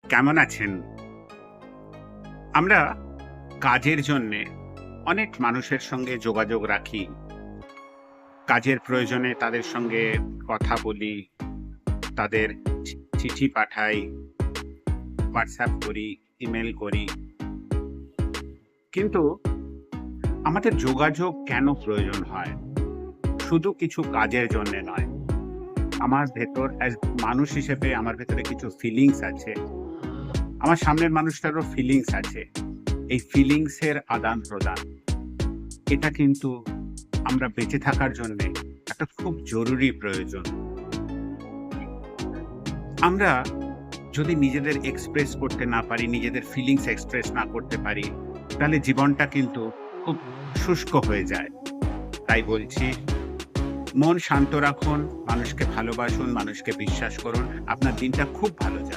কেমন আছেন? আমরা কাজের জন্যে অনেক মানুষের সঙ্গে যোগাযোগ রাখি। কাজের প্রয়োজনে তাদের সঙ্গে কথা বলি, তাদের চিঠি পাঠাই, WhatsApp করি, ইমেইল করি। কিন্তু আমাদের যোগাযোগ কেন প্রয়োজন হয়? শুধু কিছু কাজের জন্যে নয়। আমার ভেতর মানুষ হিসেবে আমার ভেতরে কিছু ফিলিংস আছে। আমার সামনের মানুষটারও ফিলিংস আছে। এই ফিলিংসের আদান-প্রদান। এটা কিন্তু আমরা বেঁচে থাকার জন্যে একটা খুব জরুরি প্রয়োজন। আমরা যদি নিজেদের এক্সপ্রেস করতে না পারি, নিজেদের ফিলিংস এক্সপ্রেস না করতে পারি, তাহলে জীবনটা কিন্তু খুব শুষ্ক হয়ে যায়। তাই বলছি, মন শান্ত রাখুন, মানুষকে ভালোবাসুন, মানুষকে বিশ্বাস করুন। আপনার দিনটা খুব ভালো